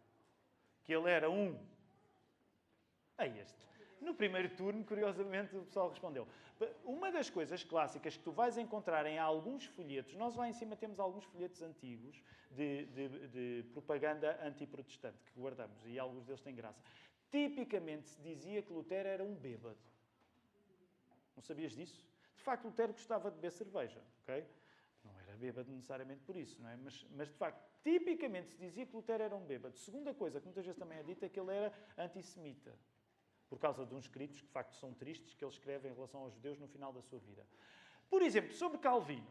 Que ele era este. No primeiro turno, curiosamente, o pessoal respondeu. Uma das coisas clássicas que tu vais encontrar em alguns folhetos, nós lá em cima temos alguns folhetos antigos de propaganda antiprotestante que guardamos, e alguns deles têm graça. Tipicamente se dizia que Lutero era um bêbado. Não sabias disso? De facto, Lutero gostava de beber cerveja, ok? Não era bêbado necessariamente por isso, não é? Mas, de facto, tipicamente se dizia que Lutero era um bêbado. Segunda coisa, que muitas vezes também é dita, é que ele era antissemita. Por causa de uns escritos que, de facto, são tristes, que ele escreve em relação aos judeus no final da sua vida. Por exemplo, sobre Calvino.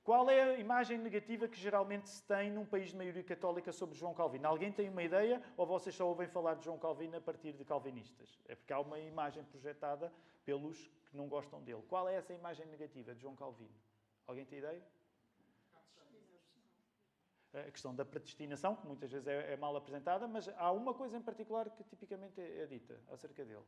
Qual é a imagem negativa que geralmente se tem num país de maioria católica sobre João Calvino? Alguém tem uma ideia ou vocês só ouvem falar de João Calvino a partir de calvinistas? É porque há uma imagem projetada pelos que não gostam dele. Qual é essa imagem negativa de João Calvino? Alguém tem ideia? A questão da predestinação, que muitas vezes é mal apresentada, mas há uma coisa em particular que tipicamente é dita acerca dele.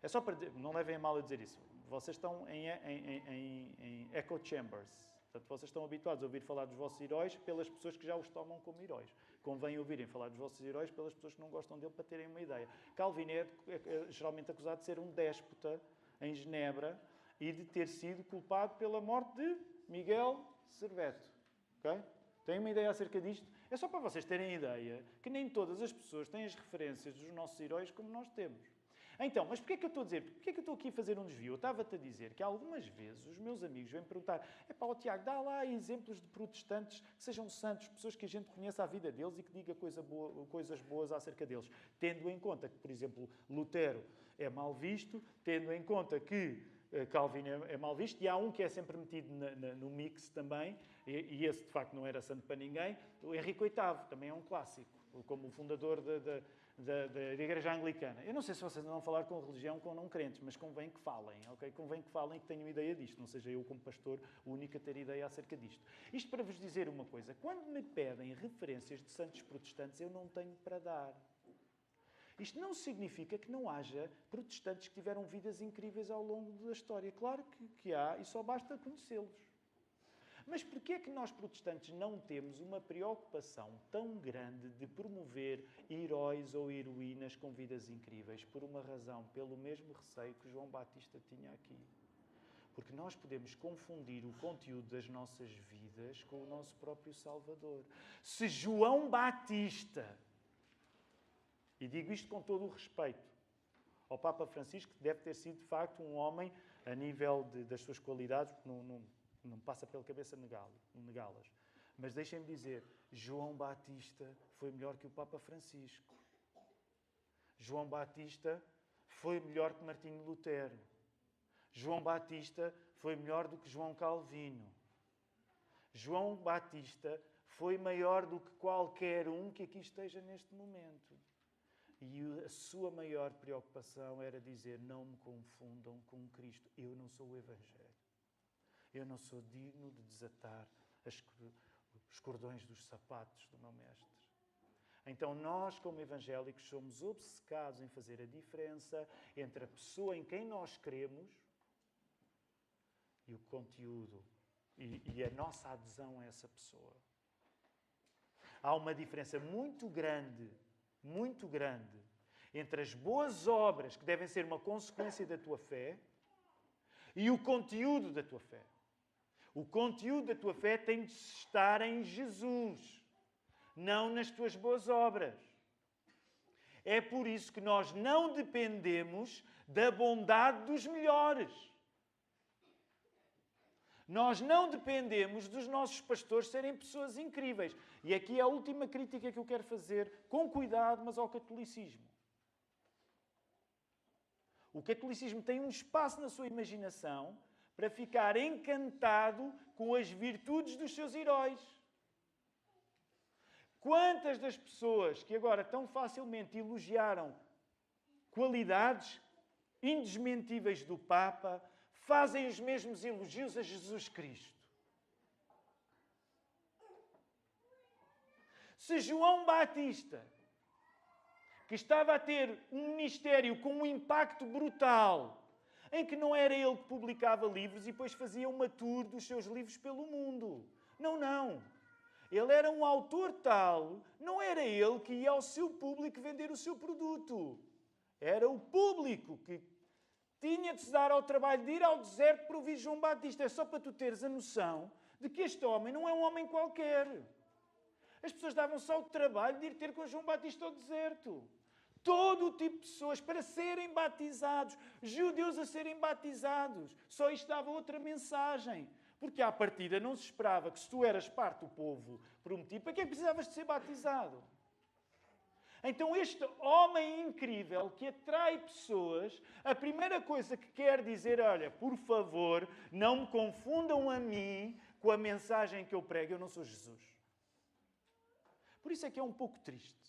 É só para dizer, não levem a mal a dizer isso. Vocês estão em echo chambers. Portanto, vocês estão habituados a ouvir falar dos vossos heróis pelas pessoas que já os tomam como heróis. Convém ouvirem falar dos vossos heróis pelas pessoas que não gostam dele para terem uma ideia. Calvino é geralmente acusado de ser um déspota em Genebra e de ter sido culpado pela morte de Miguel Serveto. Ok? Têm uma ideia acerca disto? É só para vocês terem ideia que nem todas as pessoas têm as referências dos nossos heróis como nós temos. Então, mas porquê é que eu estou a dizer? Porquê é que eu estou aqui a fazer um desvio? Eu estava-te a dizer que algumas vezes os meus amigos vêm perguntar: Tiago, dá lá exemplos de protestantes que sejam santos, pessoas que a gente conheça a vida deles e que diga coisas boas acerca deles. Tendo em conta que, por exemplo, Lutero é mal visto, tendo em conta que Calvino é mal visto, e há um que é sempre metido no mix também, e esse de facto não era santo para ninguém, o Henrique VIII, também é um clássico, como o fundador da Igreja Anglicana. Eu não sei se vocês não vão falar com religião com não crentes, mas convém que falem, ok? Convém que falem e que tenham ideia disto, não seja eu como pastor o único a ter ideia acerca disto. Isto para vos dizer uma coisa, quando me pedem referências de santos protestantes, eu não tenho para dar. Isto não significa que não haja protestantes que tiveram vidas incríveis ao longo da história. Claro que há, e só basta conhecê-los. Mas porquê é que nós protestantes não temos uma preocupação tão grande de promover heróis ou heroínas com vidas incríveis? Por uma razão, pelo mesmo receio que João Batista tinha aqui. Porque nós podemos confundir o conteúdo das nossas vidas com o nosso próprio Salvador. Se João Batista... E digo isto com todo o respeito ao Papa Francisco, que deve ter sido, de facto, um homem, a nível das suas qualidades, não passa pela cabeça negá-las. Mas deixem-me dizer, João Batista foi melhor que o Papa Francisco. João Batista foi melhor que Martinho Lutero. João Batista foi melhor do que João Calvino. João Batista foi maior do que qualquer um que aqui esteja neste momento. E a sua maior preocupação era dizer: não me confundam com Cristo. Eu não sou o Evangelho. Eu não sou digno de desatar os cordões dos sapatos do meu Mestre. Então nós, como evangélicos, somos obcecados em fazer a diferença entre a pessoa em quem nós cremos e o conteúdo e a nossa adesão a essa pessoa. Há uma diferença muito grande entre as boas obras que devem ser uma consequência da tua fé e o conteúdo da tua fé. O conteúdo da tua fé tem de estar em Jesus, não nas tuas boas obras. É por isso que nós não dependemos da bondade dos melhores. Nós não dependemos dos nossos pastores serem pessoas incríveis. E aqui é a última crítica que eu quero fazer, com cuidado, mas ao catolicismo. O catolicismo tem um espaço na sua imaginação para ficar encantado com as virtudes dos seus heróis. Quantas das pessoas que agora tão facilmente elogiaram qualidades indesmentíveis do Papa fazem os mesmos elogios a Jesus Cristo? Se João Batista, que estava a ter um ministério com um impacto brutal, em que não era ele que publicava livros e depois fazia uma tour dos seus livros pelo mundo. Não. Ele era um autor tal, não era ele que ia ao seu público vender o seu produto. Era o público que tinha de se dar ao trabalho de ir ao deserto para ouvir João Batista. É só para tu teres a noção de que este homem não é um homem qualquer. As pessoas davam-se ao trabalho de ir ter com João Batista ao deserto. Todo o tipo de pessoas para serem batizados. Judeus a serem batizados. Só isto dava outra mensagem. Porque à partida não se esperava que se tu eras parte do povo prometido, para que é que precisavas de ser batizado? Então este homem incrível que atrai pessoas, a primeira coisa que quer dizer, olha, por favor, não me confundam a mim com a mensagem que eu prego, eu não sou Jesus. Por isso é que é um pouco triste.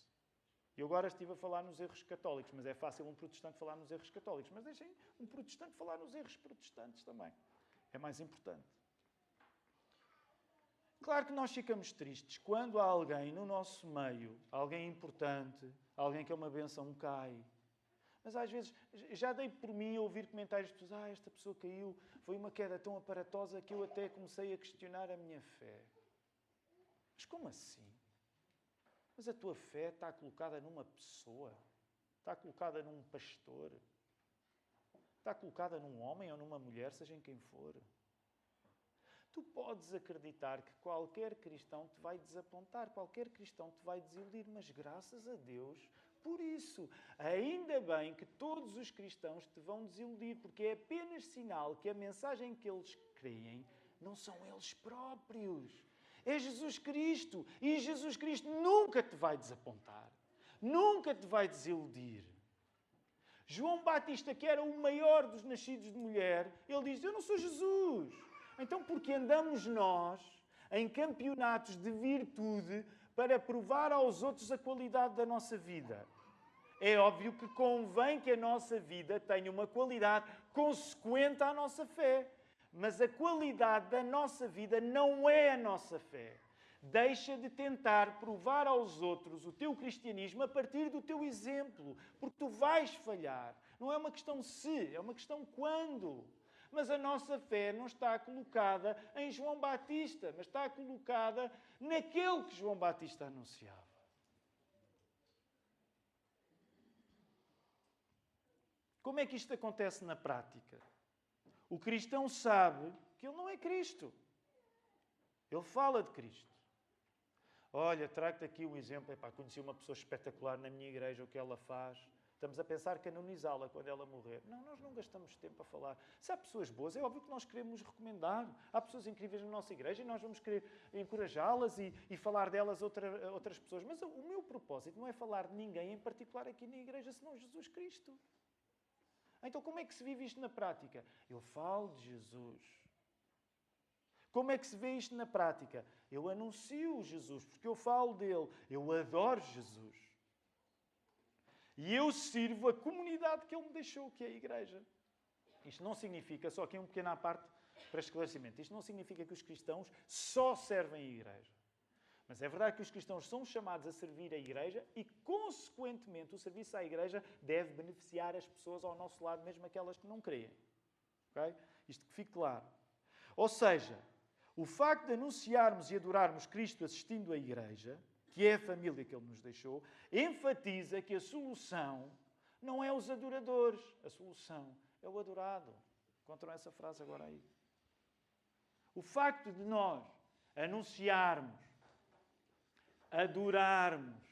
Eu agora estive a falar nos erros católicos, mas é fácil um protestante falar nos erros católicos. Mas deixem um protestante falar nos erros protestantes também. É mais importante. Claro que nós ficamos tristes quando há alguém no nosso meio, alguém importante, alguém que é uma bênção, cai. Mas às vezes, já dei por mim a ouvir comentários de pessoas, esta pessoa caiu, foi uma queda tão aparatosa que eu até comecei a questionar a minha fé. Mas como assim? Mas a tua fé está colocada numa pessoa? Está colocada num pastor? Está colocada num homem ou numa mulher, seja em quem for? Tu podes acreditar que qualquer cristão te vai desapontar, qualquer cristão te vai desiludir, mas graças a Deus por isso. Ainda bem que todos os cristãos te vão desiludir, porque é apenas sinal que a mensagem que eles creem não são eles próprios. É Jesus Cristo. E Jesus Cristo nunca te vai desapontar. Nunca te vai desiludir. João Batista, que era o maior dos nascidos de mulher, ele diz, eu não sou Jesus. Então, porque andamos nós em campeonatos de virtude para provar aos outros a qualidade da nossa vida? É óbvio que convém que a nossa vida tenha uma qualidade consequente à nossa fé. Mas a qualidade da nossa vida não é a nossa fé. Deixa de tentar provar aos outros o teu cristianismo a partir do teu exemplo, porque tu vais falhar. Não é uma questão se, é uma questão quando. Mas a nossa fé não está colocada em João Batista, mas está colocada naquele que João Batista anunciava. Como é que isto acontece na prática? O cristão sabe que ele não é Cristo. Ele fala de Cristo. Olha, trago-te aqui um exemplo. Conheci uma pessoa espetacular na minha igreja, o que ela faz. Estamos a pensar canonizá-la quando ela morrer. Não, nós não gastamos tempo a falar. Se há pessoas boas, é óbvio que nós queremos recomendar. Há pessoas incríveis na nossa igreja e nós vamos querer encorajá-las e falar delas a outras pessoas. Mas o meu propósito não é falar de ninguém em particular aqui na igreja, senão Jesus Cristo. Então, como é que se vive isto na prática? Eu falo de Jesus. Como é que se vê isto na prática? Eu anuncio Jesus, porque eu falo dele. Eu adoro Jesus. E eu sirvo a comunidade que ele me deixou, que é a igreja. Isto não significa, só aqui uma pequena parte para esclarecimento, isto não significa que os cristãos só servem a igreja. Mas é verdade que os cristãos são chamados a servir a igreja e, consequentemente, o serviço à igreja deve beneficiar as pessoas ao nosso lado, mesmo aquelas que não creem. Okay? Isto que fique claro. Ou seja, o facto de anunciarmos e adorarmos Cristo assistindo à igreja, que é a família que Ele nos deixou, enfatiza que a solução não é os adoradores, a solução é o adorado. Encontram essa frase agora aí. O facto de nós anunciarmos, adorarmos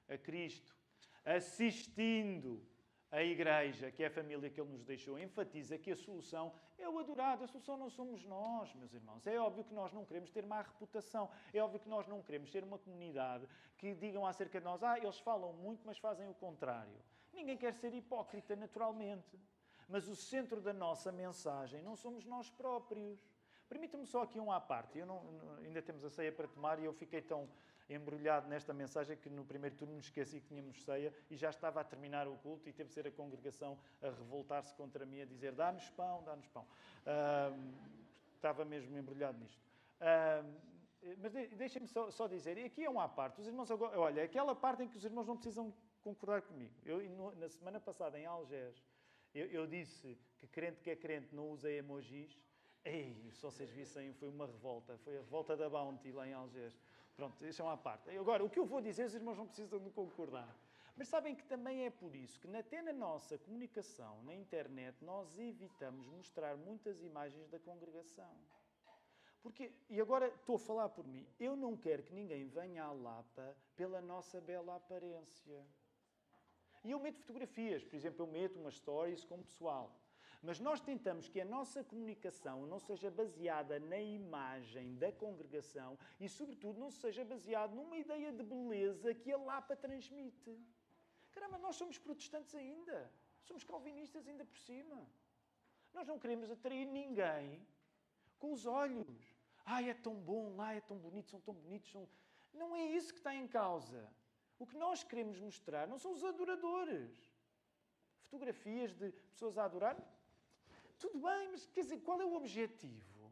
a Cristo, assistindo a igreja, que é a família que Ele nos deixou, enfatiza que a solução é o adorado. A solução não somos nós, meus irmãos. É óbvio que nós não queremos ter má reputação. É óbvio que nós não queremos ser uma comunidade que digam acerca de nós, eles falam muito, mas fazem o contrário. Ninguém quer ser hipócrita, naturalmente. Mas o centro da nossa mensagem não somos nós próprios. Permita-me só aqui um à parte. Ainda temos a ceia para tomar e eu fiquei tão embrulhado nesta mensagem que no primeiro turno me esqueci que tínhamos ceia e já estava a terminar o culto e teve de ser a congregação a revoltar-se contra mim, a dizer dá-nos pão, dá-nos pão. Estava mesmo embrulhado nisto. Mas deixem-me só dizer, e aqui é uma à parte. Os irmãos agora, olha, aquela parte em que os irmãos não precisam concordar comigo. Na semana passada, em Algés, eu disse que é crente não usa emojis. Ei, se vocês vissem, foi uma revolta. Foi a revolta da Bounty lá em Algés. Pronto, deixam à parte. Agora, o que eu vou dizer, os irmãos não precisam de concordar. Mas sabem que também é por isso que até na nossa comunicação, na internet, nós evitamos mostrar muitas imagens da congregação. E agora estou a falar por mim, eu não quero que ninguém venha à Lapa pela nossa bela aparência. E eu meto fotografias, por exemplo, eu meto umas stories com o pessoal. Mas nós tentamos que a nossa comunicação não seja baseada na imagem da congregação e, sobretudo, não seja baseada numa ideia de beleza que a Lapa transmite. Caramba, nós somos protestantes ainda. Somos calvinistas ainda por cima. Nós não queremos atrair ninguém com os olhos. É tão bom, lá é tão bonito, são tão bonitos. Não é isso que está em causa. O que nós queremos mostrar não são os adoradores. Fotografias de pessoas a adorar. Tudo bem, mas quer dizer, qual é o objetivo?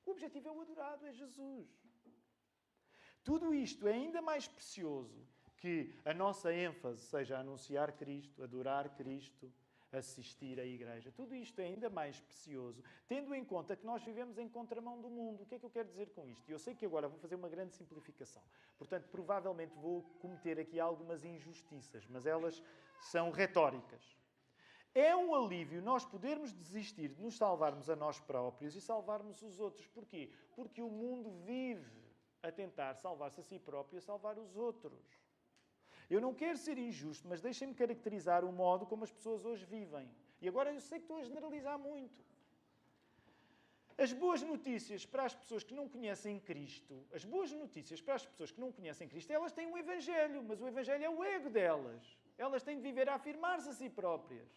O objetivo é o adorado, é Jesus. Tudo isto é ainda mais precioso que a nossa ênfase seja anunciar Cristo, adorar Cristo, assistir à igreja. Tudo isto é ainda mais precioso, tendo em conta que nós vivemos em contramão do mundo. O que é que eu quero dizer com isto? Eu sei que agora vou fazer uma grande simplificação. Portanto, provavelmente vou cometer aqui algumas injustiças, mas elas são retóricas. É um alívio nós podermos desistir de nos salvarmos a nós próprios e salvarmos os outros. Porquê? Porque o mundo vive a tentar salvar-se a si próprio e a salvar os outros. Eu não quero ser injusto, mas deixem-me caracterizar o modo como as pessoas hoje vivem. E agora eu sei que estou a generalizar muito. As boas notícias para as pessoas que não conhecem Cristo, elas têm um Evangelho, mas o Evangelho é o ego delas. Elas têm de viver a afirmar-se a si próprias.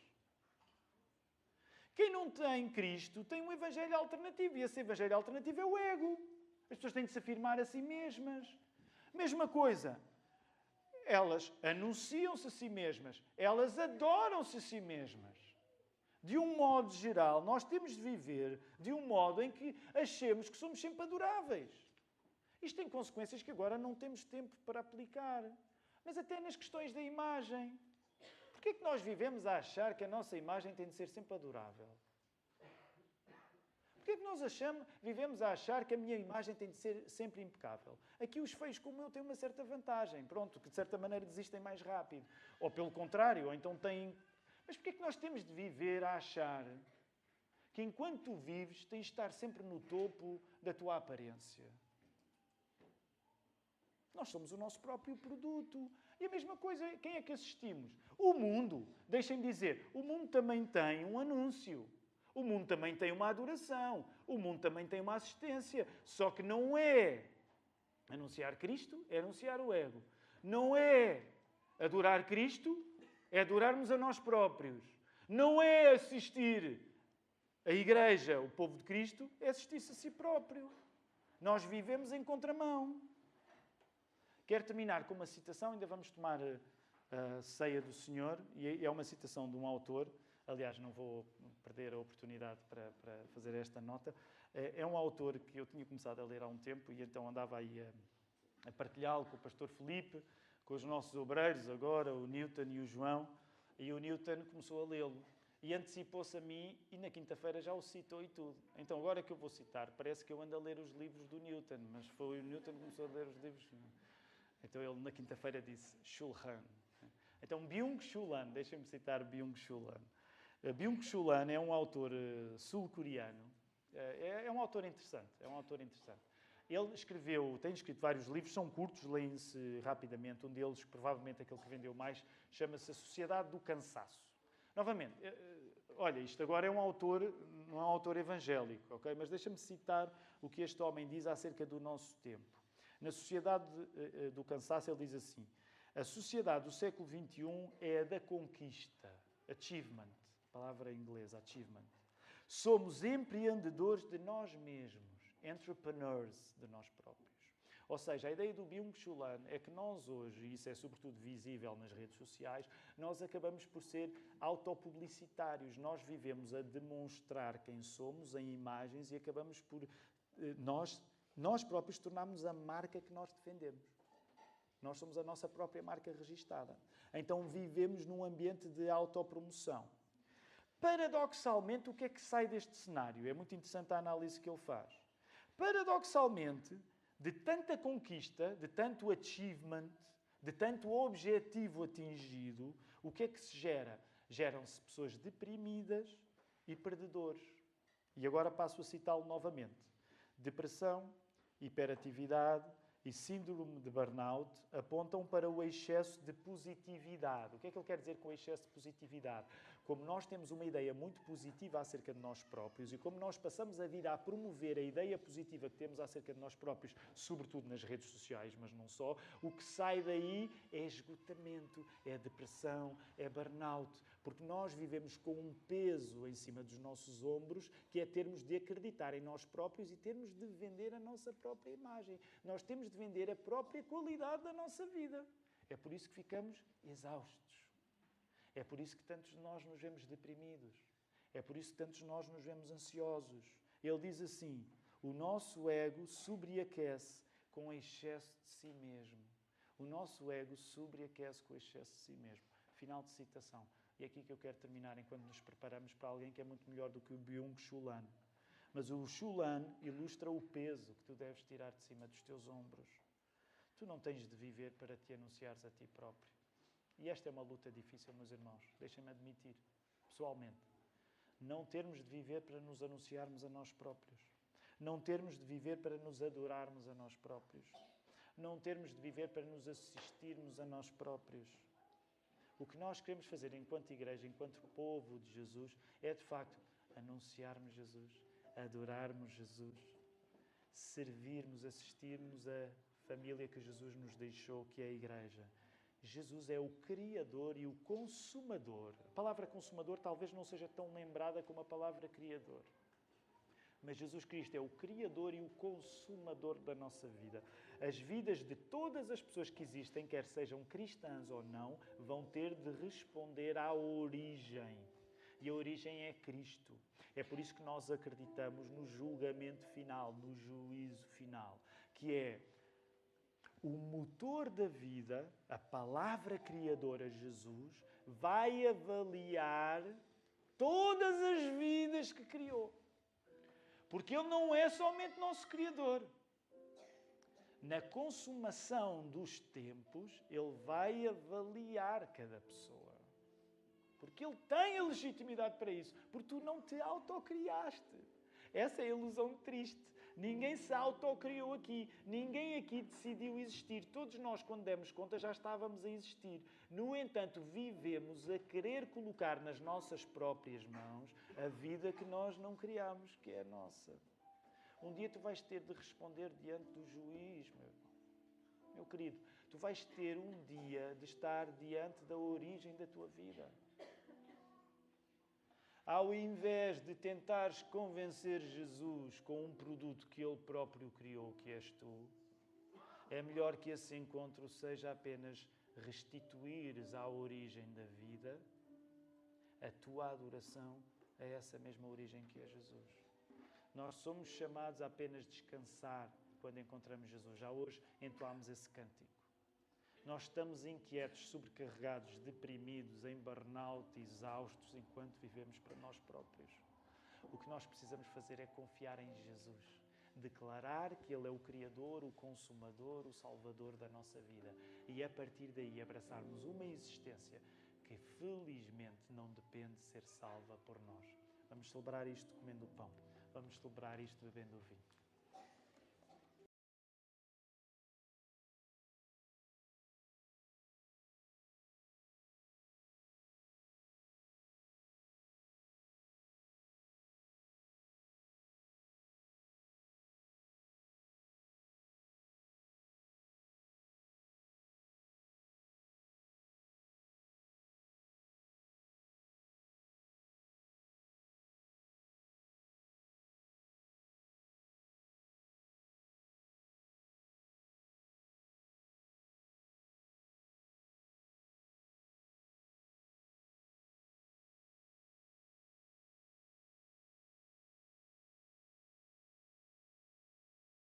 Quem não tem Cristo tem um Evangelho alternativo, e esse Evangelho alternativo é o ego. As pessoas têm de se afirmar a si mesmas. Mesma coisa. Elas anunciam-se a si mesmas. Elas adoram-se a si mesmas. De um modo geral, nós temos de viver de um modo em que achemos que somos sempre adoráveis. Isto tem consequências que agora não temos tempo para aplicar. Mas até nas questões da imagem. Porquê é que nós vivemos a achar que a nossa imagem tem de ser sempre adorável? Porquê é que nós vivemos a achar que a minha imagem tem de ser sempre impecável? Aqui os feios como eu têm uma certa vantagem. Pronto, que de certa maneira desistem mais rápido. Ou pelo contrário, ou então têm... Mas porquê é que nós temos de viver a achar que enquanto tu vives tens de estar sempre no topo da tua aparência? Nós somos o nosso próprio produto. E a mesma coisa, quem é que assistimos? O mundo. Deixem-me dizer, o mundo também tem um anúncio. O mundo também tem uma adoração. O mundo também tem uma assistência. Só que não é anunciar Cristo, é anunciar o ego. Não é adorar Cristo, é adorarmos a nós próprios. Não é assistir a Igreja, o povo de Cristo, é assistir-se a si próprio. Nós vivemos em contramão. Quero terminar com uma citação, ainda vamos tomar a ceia do Senhor, e é uma citação de um autor, aliás, não vou perder a oportunidade para fazer esta nota. É um autor que eu tinha começado a ler há um tempo e então andava aí a partilhá-lo com o pastor Filipe, com os nossos obreiros agora, o Newton e o João, e o Newton começou a lê-lo. E antecipou-se a mim e na quinta-feira já o citou e tudo. Então agora que eu vou citar, parece que eu ando a ler os livros do Newton, mas foi o Newton que começou a ler os livros. Então ele na quinta-feira disse Chul Han. Então Byung-Chul Han, deixem-me citar Byung-Chul Han. Byung-Chul Han é um autor sul-coreano. É um autor interessante. Ele tem escrito vários livros, são curtos, leem-se rapidamente. Um deles, provavelmente aquele que vendeu mais, chama-se A Sociedade do Cansaço. Novamente, olha, isto agora não é um autor evangélico, ok? Mas deixa-me citar o que este homem diz acerca do nosso tempo. Na Sociedade do Cansaço, ele diz assim: a sociedade do século XXI é a da conquista, achievement. palavra em inglês, achievement. Somos empreendedores de nós mesmos, entrepreneurs de nós próprios. Ou seja, a ideia do Byung-Chul Han é que nós hoje, e isso é sobretudo visível nas redes sociais, nós acabamos por ser autopublicitários. Nós vivemos a demonstrar quem somos em imagens e acabamos por nós próprios tornarmos a marca que nós defendemos. Nós somos a nossa própria marca registada. Então vivemos num ambiente de autopromoção. Paradoxalmente, o que é que sai deste cenário? É muito interessante a análise que ele faz. Paradoxalmente, de tanta conquista, de tanto achievement, de tanto objetivo atingido, o que é que se gera? Geram-se pessoas deprimidas e perdedores. E agora passo a citá-lo novamente. Depressão, hiperatividade e síndrome de burnout apontam para o excesso de positividade. O que é que ele quer dizer com o excesso de positividade? Como nós temos uma ideia muito positiva acerca de nós próprios e como nós passamos a vida a promover a ideia positiva que temos acerca de nós próprios, sobretudo nas redes sociais, mas não só, o que sai daí é esgotamento, é depressão, é burnout, porque nós vivemos com um peso em cima dos nossos ombros que é termos de acreditar em nós próprios e termos de vender a nossa própria imagem. Nós temos de vender a própria qualidade da nossa vida. É por isso que ficamos exaustos. É por isso que tantos de nós nos vemos deprimidos. É por isso que tantos de nós nos vemos ansiosos. Ele diz assim, o nosso ego sobreaquece com excesso de si mesmo. O nosso ego sobreaquece com excesso de si mesmo. Final de citação. E é aqui que eu quero terminar enquanto nos preparamos para alguém que é muito melhor do que o Byung-Chul Han. Mas o Chul Han ilustra o peso que tu deves tirar de cima dos teus ombros. Tu não tens de viver para te anunciares a ti próprio. E esta é uma luta difícil, meus irmãos. Deixem-me admitir, pessoalmente. Não termos de viver para nos anunciarmos a nós próprios. Não termos de viver para nos adorarmos a nós próprios. Não termos de viver para nos assistirmos a nós próprios. O que nós queremos fazer enquanto igreja, enquanto povo de Jesus, é de facto anunciarmos Jesus, adorarmos Jesus, servirmos, assistirmos a família que Jesus nos deixou, que é a igreja. Jesus é o Criador e o Consumador. A palavra Consumador talvez não seja tão lembrada como a palavra Criador. Mas Jesus Cristo é o Criador e o Consumador da nossa vida. As vidas de todas as pessoas que existem, quer sejam cristãs ou não, vão ter de responder à origem. E a origem é Cristo. É por isso que nós acreditamos no julgamento final, no juízo final, que é o motor da vida, a palavra criadora Jesus, vai avaliar todas as vidas que criou. Porque Ele não é somente nosso Criador. Na consumação dos tempos, Ele vai avaliar cada pessoa. Porque Ele tem a legitimidade para isso. Porque tu não te autocriaste. Essa é a ilusão triste. Ninguém se autocriou aqui. Ninguém aqui decidiu existir. Todos nós, quando demos conta, já estávamos a existir. No entanto, vivemos a querer colocar nas nossas próprias mãos a vida que nós não criámos, que é a nossa. Um dia tu vais ter de responder diante do juiz, meu irmão. Meu querido, tu vais ter um dia de estar diante da origem da tua vida. Ao invés de tentares convencer Jesus com um produto que Ele próprio criou, que és tu, é melhor que esse encontro seja apenas restituires à origem da vida a tua adoração a essa mesma origem que é Jesus. Nós somos chamados a apenas descansar quando encontramos Jesus. Já hoje entoámos esse cântico. Nós estamos inquietos, sobrecarregados, deprimidos, em burnout, exaustos, enquanto vivemos para nós próprios. O que nós precisamos fazer é confiar em Jesus. Declarar que Ele é o Criador, o Consumador, o Salvador da nossa vida. E a partir daí abraçarmos uma existência que felizmente não depende de ser salva por nós. Vamos celebrar isto comendo o pão. Vamos celebrar isto bebendo o vinho.